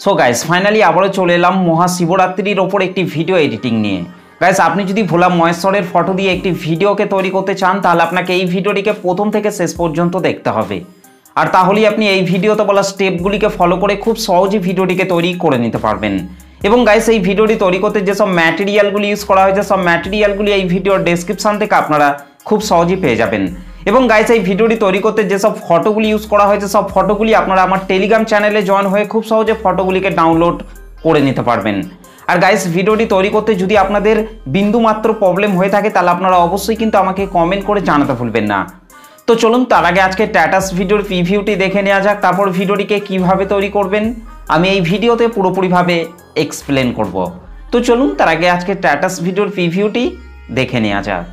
So guys finally আবারও চলে এলাম মহাশিবরাত্রির ওপর একটি ভিডিও এডিটিং নিয়ে। গাইস আপনি যদি ভোলা মহেশ্বরের ফটো দিয়ে একটি ভিডিওকে তৈরি করতে চান তাহলে আপনাকে এই ভিডিওটিকে প্রথম থেকে শেষ পর্যন্ত দেখতে হবে, আর তাহলেই আপনি এই ভিডিওতে বলা স্টেপগুলিকে ফলো করে খুব সহজেই ভিডিওটিকে তৈরি করে নিতে পারবেন। এবং গাইস এই ভিডিওটি তৈরি করতে যেসব ম্যাটেরিয়ালগুলি ইউজ করা হয়েছে সব ম্যাটেরিয়ালগুলি এই ভিডিওর ডেসক্রিপশন থেকে আপনারা খুব সহজেই পেয়ে যাবেন। এবং গাইস এই ভিডিওটি তৈরি করতে যেসব ফটোগুলি ইউজ করা হয়েছে সব ফটোগুলি আপনারা আমার টেলিগ্রাম চ্যানেলে জয়েন হয়ে খুব সহজে ফটোগুলিকে ডাউনলোড করে নিতে পারবেন। আর গাইস ভিডিওটি তৈরি করতে যদি আপনাদের বিন্দুমাত্র প্রবলেম হয়ে থাকে তাহলে আপনারা অবশ্যই কিন্তু আমাকে কমেন্ট করে জানাতে ভুলবেন না। তো চলুন তার আগে আজকে স্ট্যাটাস ভিডিওর প্রিভিউটি দেখে নেওয়া যাক, তারপর ভিডিওটিকে কিভাবে তৈরি করবেন আমি এই ভিডিওতে পুরোপুরিভাবে এক্সপ্লেন করব। তো চলুন তার আগে আজকে স্ট্যাটাস ভিডিওর প্রিভিউটি দেখে নেওয়া যাক।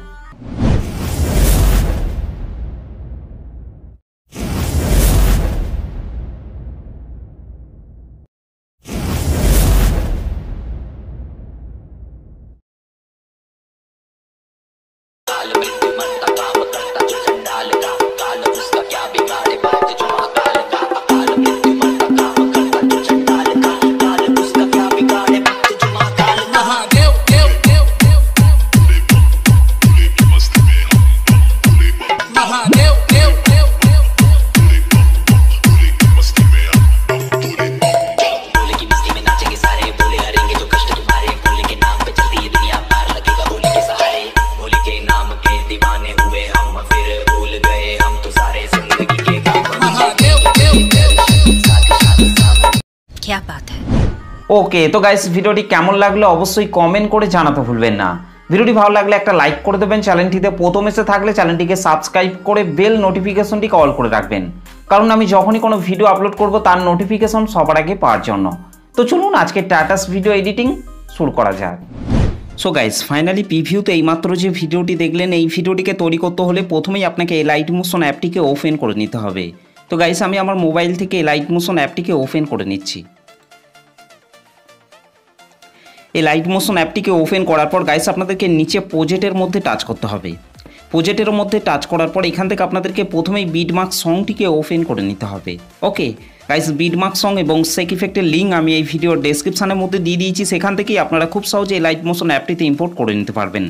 क्या बात है। ওকে, তো গাইস ভিডিওটি কেমন লাগলো অবশ্যই কমেন্ট করে জানাতে ভুলবেন না। ভিডিওটি ভালো লাগলে একটা লাইক করে দেবেন, চ্যানেলটিতে প্রথম এসে থাকলে চ্যানেলটিকে সাবস্ক্রাইব করে বেল নোটিফিকেশনটিকে অল করে রাখবেন, কারণ আমি যখনই কোনো ভিডিও আপলোড করব তার নোটিফিকেশন সবার আগে পাওয়ার জন্য। তো চলুন আজকে স্ট্যাটাস ভিডিও এডিটিং শুরু করা যাক। সো গাইস ফাইনালি প্রিভিউতে এইমাত্র যে ভিডিওটি দেখলেন এই ভিডিওটিকে তৈরি করতে হলে প্রথমেই আপনাকে এই লাইট মোশন অ্যাপটিকে ওপেন করে নিতে হবে। তো গাইস আমি আমার মোবাইল থেকে এই লাইট মোশন অ্যাপটিকে ওপেন করে নিচ্ছি। এই লাইট মোশন অ্যাপটিকে ওপেন করার পর গাইস আপনাদেরকে নিচে প্রজেক্টের মধ্যে টাচ করতে হবে। প্রজেক্টের মধ্যে টাচ করার পর এখান থেকে আপনাদেরকে প্রথমেই বিটমার্ক সংটিকে ওপেন করে নিতে হবে। ওকে গাইস, বিটমার্ক সং এবং সেক ইফেক্টের লিঙ্ক আমি এই ভিডিওর ডেসক্রিপশনের মধ্যে দিয়ে দিয়েছি, সেখান থেকেই আপনারা খুব সহজে এই লাইট মোশন অ্যাপটিতে ইম্পোর্ট করে নিতে পারবেন।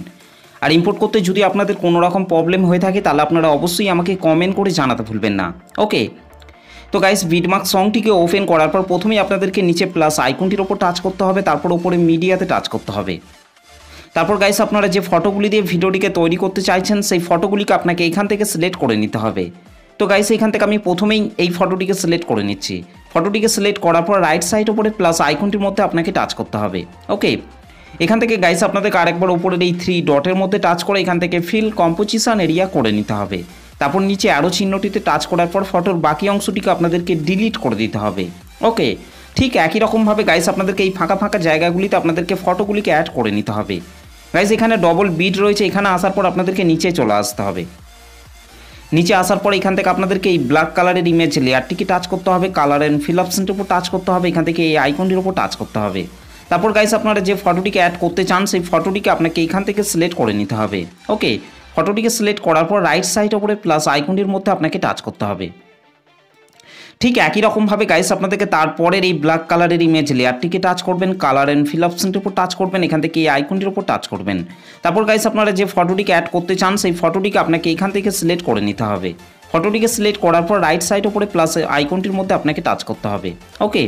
আর ইম্পোর্ট করতে যদি আপনাদের কোনো রকম প্রবলেম হয়ে থাকে তাহলে আপনারা অবশ্যই আমাকে কমেন্ট করে জানাতে ভুলবেন না। ওকে, তো গাইস বিটমার্ক সংটিকে ওপেন করার পর প্রথমেই আপনাদেরকে নিচে প্লাস আইকনটির ওপর টাচ করতে হবে, তারপর ওপরে মিডিয়াতে টাচ করতে হবে। তারপর গাইস আপনারা যে ফটোগুলি দিয়ে ভিডিওটিকে তৈরি করতে চাইছেন সেই ফটোগুলিকে আপনাকে এখান থেকে সিলেক্ট করে নিতে হবে। তো গাইস এখান থেকে আমি প্রথমেই এই ফটোটিকে সিলেক্ট করে নিচ্ছি। ফটোটিকে সিলেক্ট করার পর রাইট সাইড ওপরে প্লাস আইকনটির মধ্যে আপনাকে টাচ করতে হবে। ওকে, এখান থেকে গাইস আপনাদেরকে আরেকবার উপরের এই 3 ডটের মধ্যে টাচ করে এখান থেকে ফিল কম্পোজিশন এরিয়া করে নিতে হবে। তারপর নিচে আরও চিহ্নটিতে টাচ করার পর ফটোর বাকি অংশটিকে আপনাদেরকে ডিলিট করে দিতে হবে। ওকে, ঠিক একই রকমভাবে গাইস আপনাদেরকে এই ফাঁকা ফাঁকা জায়গাগুলিতে আপনাদেরকে ফটোগুলিকে অ্যাড করে নিতে হবে। গাইস এখানে ডবল বিট রয়েছে, এখানে আসার পর আপনাদেরকে নিচে চলে আসতে হবে। নিচে আসার পর এখান থেকে আপনাদেরকে এই ব্ল্যাক কালারের ইমেজ লেয়ারটিকে টাচ করতে হবে, কালার অ্যান্ড ফিল অপশনটির উপর টাচ করতে হবে, এখান থেকে এই আইকনটির উপর টাচ করতে হবে। তারপর গাইস আপনারা যে ফটোটিকে অ্যাড করতে চান সেই ফটোটিকে আপনাকে এখান থেকে সিলেক্ট করে নিতে হবে। ওকে, ফটোটিকে সিলেক্ট করার পর রাইট সাইড ওপরে প্লাস আইকনটির মধ্যে আপনাকে টাচ করতে হবে। ঠিক একই রকমভাবে গাইস আপনাদেরকে তারপরের এই ব্ল্যাক কালারের ইমেজ লেয়ারটিকে টাচ করবেন, কালার অ্যান্ড ফিল অপশনটির উপর টাচ করবেন, এখান থেকে এই আইকনটির উপর টাচ করবেন। তারপর গাইস আপনারা যে ফটোটিকে অ্যাড করতে চান সেই ফটোটিকে আপনাকে এখান থেকে সিলেক্ট করে নিতে হবে। ফটোটিকে সিলেক্ট করার পর রাইট সাইড ওপরে প্লাস আইকনটির মধ্যে আপনাকে টাচ করতে হবে। ওকে,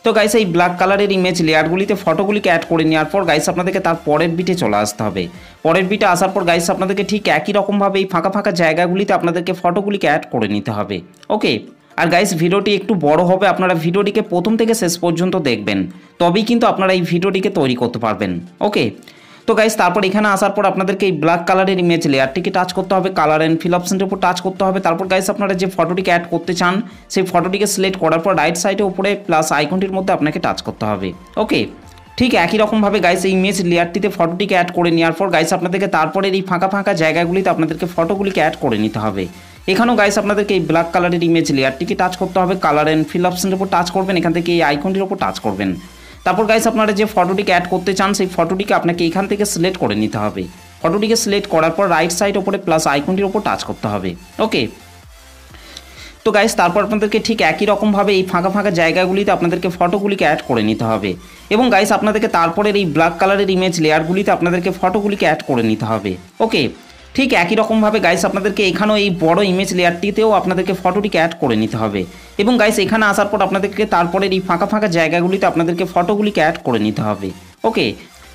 তো গাইস এই ব্ল্যাক কালারের ইমেজ লেয়ারগুলিতে ফটোগুলিকে অ্যাড করে নেওয়ার পর গাইস আপনাদেরকে তার পরের বিটে চলে আসতে হবে। পরের বিটে আসার পর গাইস আপনাদেরকে ঠিক একই রকমভাবে এই ফাঁকা ফাঁকা জায়গাগুলিতে আপনাদেরকে ফটোগুলিকে অ্যাড করে নিতে হবে। ওকে, আর গাইস ভিডিওটি একটু বড় হবে, আপনারা ভিডিওটিকে প্রথম থেকে শেষ পর্যন্ত দেখবেন, তবেই কিন্তু আপনারা এই ভিডিওটিকে তৈরি করতে পারবেন। ওকে, তো গাইস তারপর এখানে আসার পর আপনাদেরকে এই ব্ল্যাক কালারের ইমেজ লেয়ারটিকে টাচ করতে হবে, কালার অ্যান্ড ফিল অপশনটির উপর টাচ করতে হবে। তারপর গাইস আপনারা যে ফটোটিকে অ্যাড করতে চান সেই ফটোটিকে সিলেক্ট করার পর রাইট সাইডে উপরে প্লাস আইকনটির মধ্যে আপনাকে টাচ করতে হবে। ওকে, ঠিক একই রকমভাবে গাইস এই ইমেজ লেয়ারটিতে ফটোটিকে অ্যাড করে নেওয়ার পর গাইস আপনাদেরকে তারপরে এই ফাঁকা ফাঁকা জায়গাগুলিতে আপনাদেরকে ফটোগুলিকে অ্যাড করে নিতে হবে। এখানেও গাইস আপনাদেরকে এই ব্ল্যাক কালারের ইমেজ লেয়ারটিকে টাচ করতে হবে, কালার অ্যান্ড ফিল অপশনের উপর টাচ করবেন, এখান থেকে এই আইকনটির উপর টাচ করবেন। তারপর গাইস আপনারা যে ফটোটিকে অ্যাড করতে চান সেই ফটোটিকে আপনাকে এখান থেকে সিলেক্ট করে নিতে হবে। ফটোটিকে সিলেক্ট করার পর রাইট সাইড ওপরে প্লাস আইকনটির উপর টাচ করতে হবে। ওকে, তো গাইস তারপর আপনাদেরকে ঠিক একই রকমভাবে এই ফাঁকা ফাঁকা জায়গাগুলিতে আপনাদেরকে ফটোগুলিকে অ্যাড করে নিতে হবে এবং গাইস আপনাদেরকে তারপরের এই ব্ল্যাক কালারের ইমেজ লেয়ারগুলিতে আপনাদেরকে ফটোগুলিকে অ্যাড করে নিতে হবে। ওকে, ঠিক একই রকমভাবে গাইস আপনাদেরকে এখানেও এই বড় ইমেজ লেয়ারটিতেও আপনাদেরকে ফটোটিকে অ্যাড করে নিতে হবে এবং গাইস এখানে আসার পর আপনাদেরকে তারপরের এই ফাঁকা ফাঁকা জায়গাগুলিতে আপনাদেরকে ফটোগুলিকে অ্যাড করে নিতে হবে। ওকে,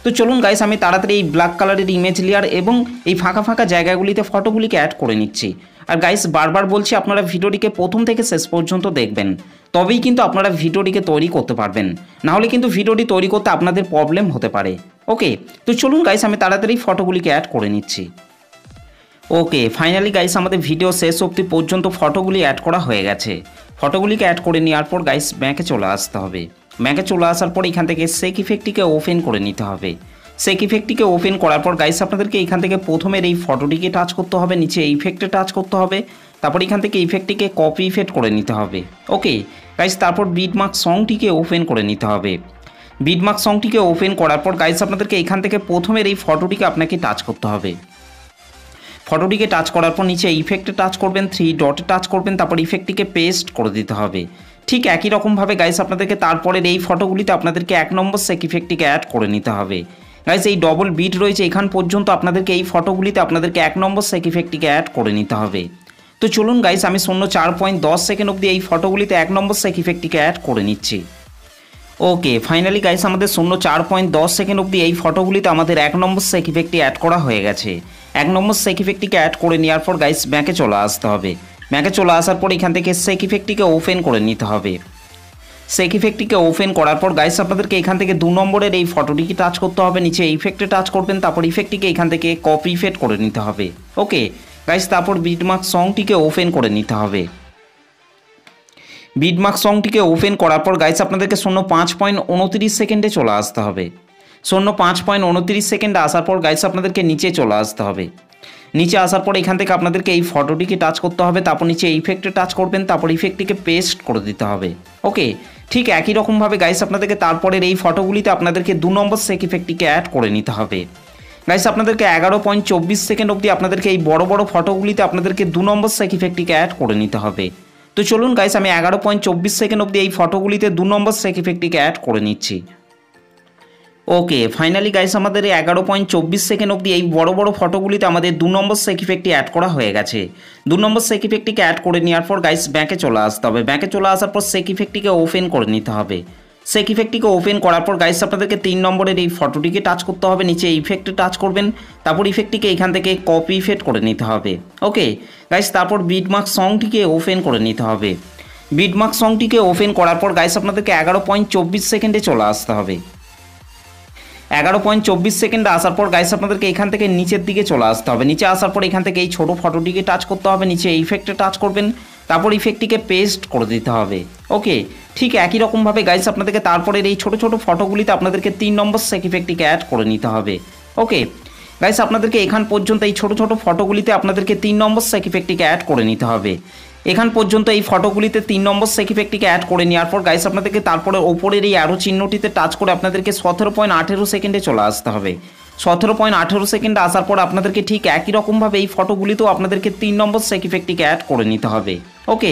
তো চলুন গাইস আমি তাড়াতাড়ি এই ব্ল্যাক কালারের ইমেজ লেয়ার এবং এই ফাঁকা ফাঁকা জায়গাগুলিতে ফটোগুলিকে অ্যাড করে নিচ্ছি। আর গাইস বারবার বলছি আপনারা ভিডিওটিকে প্রথম থেকে শেষ পর্যন্ত দেখবেন, তবেই কিন্তু আপনারা ভিডিওটিকে তৈরি করতে পারবেন, নাহলে কিন্তু ভিডিওটি তৈরি করতে আপনাদের প্রবলেম হতে পারে। ওকে, তো চলুন গাইস আমি তাড়াতাড়ি ফটোগুলিকে অ্যাড করে নিচ্ছি। ওকে, ফাইনালি গাইস আমাদের ভিডিও শেষ অবধি পর্যন্ত ফটোগুলি অ্যাড করা হয়ে গেছে। ফটোগুলিকে অ্যাড করে নেওয়ার পর গাইস ব্যাকে চলে আসতে হবে। ব্যাকে চলে আসার পর এখান থেকে সেক ইফেক্টটিকে ওপেন করে নিতে হবে। সেক ইফেক্টটিকে ওপেন করার পর গাইস আপনাদেরকে এখান থেকে প্রথমের এই ফটোটিকে টাচ করতে হবে, নিচে ইফেক্টে টাচ করতে হবে, তারপর এখান থেকে ইফেক্টটিকে কপি ইফেক্ট করে নিতে হবে। ওকে গাইস, তারপর বিটমার্ক সংটিকে ওপেন করে নিতে হবে। বিটমার্ক সংটিকে ওপেন করার পর গাইস আপনাদেরকে এখান থেকে প্রথমের এই ফটোটিকে আপনাকে টাচ করতে হবে। ফটোটিকে টাচ করার পর নিচে ইফেক্টে টাচ করবেন, 3 ডটে টাচ করবেন, তারপর ইফেক্টটিকে পেস্ট করে দিতে হবে। ঠিক একই রকমভাবে গাইস আপনাদেরকে তারপরের এই ফটোগুলিতে আপনাদেরকে 1 নম্বর সেক ইফেক্টটিকে অ্যাড করে নিতে হবে। গাইস এই ডবল বিট রয়েছে এখান পর্যন্ত আপনাদেরকে এই ফটোগুলিতে আপনাদেরকে 1 নম্বর সেক ইফেক্টটিকে অ্যাড করে নিতে হবে। তো চলুন গাইস আমি 0.4.10 সেকেন্ড অবধি এই ফটোগুলিতে 1 নম্বর সেক ইফেক্টটিকে অ্যাড করে নিচ্ছি। ওকে, ফাইনালি গাইস আমাদের 0.4.10 সেকেন্ড অবধি এই ফটোগুলিতে আমাদের 1 নম্বর সেক ইফেক্টটি অ্যাড করা হয়ে গেছে। 1 নম্বর সেক ইফেক্টটিকে অ্যাড করে নেওয়ার পর গাইস ব্যাকে চলে আসতে হবে। ব্যাকে চলে আসার পর এখান থেকে সেক ইফেক্টটিকে ওপেন করে নিতে হবে। সেক ইফেক্টটিকে ওপেন করার পর গাইস আপনাদেরকে এখান থেকে 2 নম্বরের এই ফটোটিকে টাচ করতে হবে, নিচে ইফেক্টে টাচ করবেন, তারপর ইফেক্টটিকে এখান থেকে কপি ইফেক্ট করে নিতে হবে। ওকে গাইস, তারপর বিটমার্ক সংটিকে ওপেন করে নিতে হবে। বিটমার্ক সংটিকে ওপেন করার পর গাইস আপনাদেরকে 0.5.29 সেকেন্ডে চলে আসতে হবে। 0.5.29 সেকেন্ডে আসার পর গাইস আপনাদেরকে নিচে চলে আসতে হবে। নিচে আসার পর এখান থেকে আপনাদেরকে এই ফটোটিকে টাচ করতে হবে, তারপর নিচে ইফেক্টে টাচ করবেন, তারপর ইফেক্টটিকে পেস্ট করে দিতে হবে। ওকে, ঠিক একই রকমভাবে গাইস আপনাদেরকে তারপরের এই ফটোগুলিতে আপনাদেরকে 2 নম্বর সেক ইফেক্টটিকে অ্যাড করে নিতে হবে। গাইস আপনাদেরকে 11.24 সেকেন্ড অবধি আপনাদেরকে এই বড় বড় ফটোগুলিতে আপনাদেরকে 2 নম্বর সেক ইফেক্টটিকে অ্যাড করে নিতে হবে। তো চলুন গাইস আমি 11.24 সেকেন্ড অবধি এই ফটোগুলিতে 2 নম্বর সেক ইফেক্টটিকে অ্যাড করে নিচ্ছি। ওকে, ফাইনালি গাইস আমাদের এই 11.24 সেকেন্ড অবধি এই বড় বড় ফটোগুলিতে আমাদের 2 নম্বর সেক ইফেক্টটি অ্যাড করা হয়ে গেছে। 2 নম্বর সেক ইফেক্টটিকে অ্যাড করে নেওয়ার পর গাইস ব্যাকে চলে আসতে হবে। ব্যাকে চলে আসার পর সেক ইফেক্টটিকে ওপেন করে নিতে হবে। সেক ইফেক্টটিকে ওপেন করার পর গাইস আপনাদেরকে 3 নম্বরের এই ফটোটিকে টাচ করতে হবে, নিচে ইফেক্টে টাচ করবেন, তারপর ইফেক্টটিকে এখান থেকে কপি ইফেক্ট করে নিতে হবে। ওকে গাইস, তারপর বিটমার্ক সংটিকে ওপেন করে নিতে হবে। বিটমার্ক সংটিকে ওপেন করার পর গাইস আপনাদেরকে 11.24 সেকেন্ডে চলে আসতে হবে। 11.24 সেকেন্ডে আসার পর গাইস আপনাদেরকে এখান থেকে নিচের দিকে চলে আসতে হবে। নিচে আসার পর এখান থেকে এই ছোটো ফটোটিকে টাচ করতে হবে, নিচে ইফেক্টে টাচ করবেন, তারপর ইফেক্টটিকে পেস্ট করে দিতে হবে। ওকে, ঠিক একই রকমভাবে গাইস আপনাদেরকে তারপরের এই ছোটো ছোটো ফটোগুলিতে আপনাদেরকে 3 নম্বর সেক ইফেক্টটিকে অ্যাড করে নিতে হবে। ওকে গাইস আপনাদেরকে এখান পর্যন্ত এই ছোটো ছোটো ফটোগুলিতে আপনাদেরকে 3 নম্বর সেক ইফেক্টটিকে অ্যাড করে নিতে হবে। এখান পর্যন্ত এই ফটোগুলিতে 3 নম্বর সেক ইফেক্টটিকে অ্যাড করে নেওয়ার পর গাইস আপনাদেরকে তারপরে ওপরের এই অ্যারো চিহ্নটিতে টাচ করে আপনাদেরকে 17.18 সেকেন্ডে চলে আসতে হবে। 17.18 সেকেন্ডে আসার পর আপনাদেরকে ঠিক একই রকমভাবে এই ফটোগুলিতেও আপনাদেরকে 3 নম্বর সেক ইফেক্টটিকে অ্যাড করে নিতে হবে। ওকে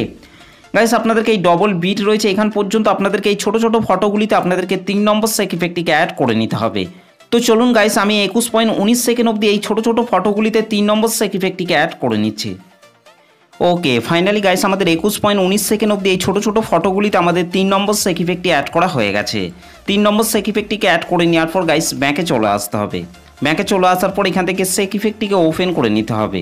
গাইস আপনাদেরকে এই ডবল বিট রয়েছে এখান পর্যন্ত আপনাদেরকে এই ছোটো ছোটো ফটোগুলিতে আপনাদেরকে 3 নম্বর সেক ইফেক্টটিকে অ্যাড করে নিতে হবে। তো চলুন গাইস আমি 21.19 সেকেন্ড অবধি এই ছোটো ছোটো ফটোগুলিতে 3 নম্বর সেক ইফেক্টটিকে অ্যাড করে নিচ্ছি। ওকে, ফাইনালি গাইস আমাদের 21.19 সেকেন্ড অবধি এই ছোটো ছোটো ফটোগুলিতে আমাদের 3 নম্বর সেক ইফেক্টটি অ্যাড করা হয়ে গেছে। 3 নম্বর সেক ইফেক্টটিকে অ্যাড করে নেওয়ার পর গাইস ব্যাকে চলে আসতে হবে। ব্যাকে চলে আসার পর এখান থেকে সেক ইফেক্টটিকে ওপেন করে নিতে হবে।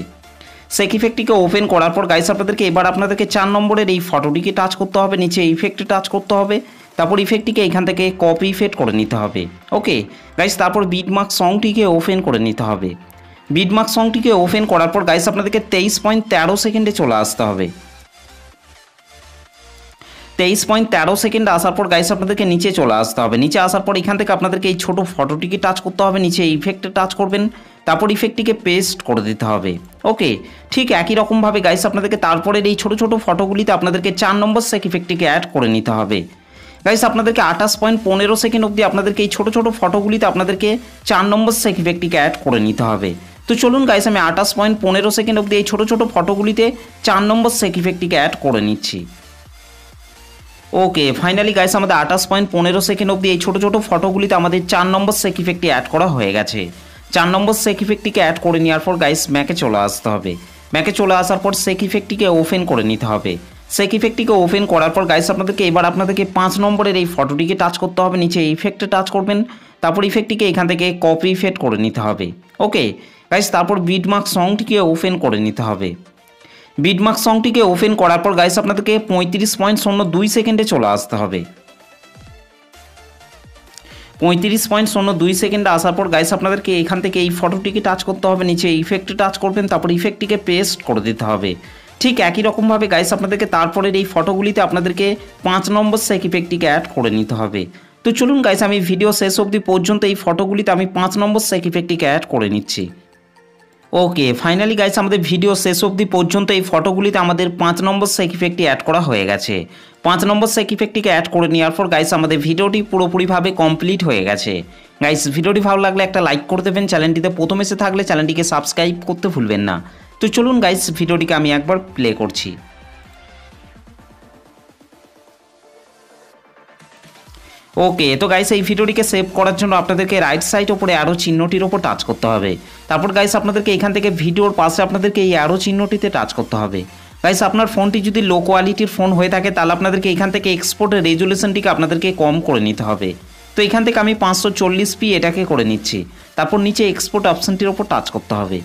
সেক ইফেক্টটিকে ওপেন করার পর গাইস আপনাদেরকে এবার আপনাদেরকে 4 নম্বরের এই ফটোটিকে টাচ করতে হবে, নিচে ইফেক্টে টাচ করতে হবে, তারপর ইফেক্টটিকে এখান থেকে কপি ইফেক্ট করে নিতে হবে। ওকে গাইস, তারপর বিটমার্ক সংটিকে ওপেন করে নিতে হবে। বিটমার্ক সংটিকে ওপেন করার পর গাইস আপনাদেরকে 23.13 সেকেন্ডে চলে আসতে হবে। 23.13 সেকেন্ডে আসার পর গাইস আপনাদেরকে নিচে চলে আসতে হবে। নিচে আসার পর এখান থেকে আপনাদেরকে এই ছোটো ফটোটিকে টাচ করতে হবে, নিচে ইফেক্টে টাচ করবেন, তারপর ইফেক্টটিকে পেস্ট করে দিতে হবে। ওকে, ঠিক একই রকমভাবে গাইস আপনাদেরকে তারপরের এই ছোটো ছোটো ফটোগুলিতে আপনাদেরকে 4 নম্বর সেক ইফেক্টটিকে অ্যাড করে নিতে হবে। গাইস আপনাদেরকে 28.15 সেকেন্ড অবধি আপনাদেরকে এই ছোটো ছোটো ফটোগুলিতে আপনাদেরকে 4 নম্বর সেক ইফেক্টটিকে অ্যাড করে নিতে হবে। তো চলুন গাইস আমি 28.15 সেকেন্ড অবধি এই ছোটো ছোটো ফটোগুলিতে 4 নম্বর সেক ইফেক্টটিকে অ্যাড করে নিচ্ছি। ওকে, ফাইনালি গাইস আমাদের 28.15 সেকেন্ড অবধি এই ছোটো ছোটো ফটোগুলিতে আমাদের 4 নম্বর সেক ইফেক্টটি অ্যাড করা হয়ে গেছে। 4 নম্বর সেক ইফেক্টটিকে অ্যাড করে নেওয়ার পর গাইস ম্যাকে চলে আসতে হবে। ম্যাকে চলে আসার পর সেক ইফেক্টটিকে ওপেন করে নিতে হবে। সেক ইফেক্টটিকে ওপেন করার পর গাইস আপনাদেরকে 5 নম্বরের এই ফটোটিকে টাচ করতে হবে, নিচে ইফেক্টে টাচ করবেন, তারপর ইফেক্টটিকে এখান থেকে কপি ইফেক্ট করে নিতে হবে। ওকে গাইস, তারপর বিটমার্ক সংটিকে ওপেন করে নিতে হবে। বিটমার্ক সংটিকে ওপেন করার পর গাইস আপনাদেরকে 35.02 সেকেন্ডে চলে আসতে হবে। 35.02 সেকেন্ডে আসার পর গাইস আপনাদেরকে এখান থেকে এই ফটোটিকে টাচ করতে হবে, নিচে ইফেক্টে টাচ করবেন, তারপর ইফেক্টটিকে পেস্ট করে দিতে হবে। ঠিক একই রকমভাবে গাইস আপনাদেরকে তারপরের এই ফটোগুলিতে আপনাদেরকে 5 নম্বর সেক ইফেক্টটিকে অ্যাড করে নিতে হবে। তো চলুন গাইস আমি ভিডিও শেষ অবধি পর্যন্ত এই ফটোগুলিতে আমি 5 নম্বর সেক ইফেক্টটিকে অ্যাড করে নিচ্ছি। ওকে, ফাইনালি গাইস আমাদের ভিডিও শেষ অবধি পর্যন্ত এই ফটোগুলিতে আমাদের 5 নম্বর সেক ইফেক্টটি অ্যাড করা হয়ে গেছে। 5 নম্বর সেক ইফেক্টটিকে অ্যাড করে নেওয়ার পর গাইস আমাদের ভিডিওটি পুরোপুরিভাবে কমপ্লিট হয়ে গেছে। গাইস ভিডিওটি ভালো লাগলে একটা লাইক করে দেবেন, চ্যানেলটিতে প্রথম এসে থাকলে চ্যানেলটিকে সাবস্ক্রাইব করতে ভুলবেন না। তো চলুন গাইস ভিডিওটিকে আমি একবার প্লে করছি। ওকে, তো গাইস এই ভিডিওটিকে সেভ করার জন্য আপনাদেরকে রাইট সাইড ওপরে অ্যারো চিহ্নটির ওপর টাচ করতে হবে। তারপর গাইস আপনাদেরকে এখান থেকে ভিডিওর পাশে আপনাদেরকে এই অ্যারো চিহ্নটিতে টাচ করতে হবে। গাইস আপনার ফোনটি যদি লো কোয়ালিটির ফোন হয়ে থাকে তাহলে আপনাদেরকে এখান থেকে এক্সপোর্টের রেজুলেশনটিকে আপনাদেরকে কম করে নিতে হবে। তো এখান থেকে আমি 540p এটাকে করে নিচ্ছি। তারপর নিচে এক্সপোর্ট অপশানটির ওপর টাচ করতে হবে।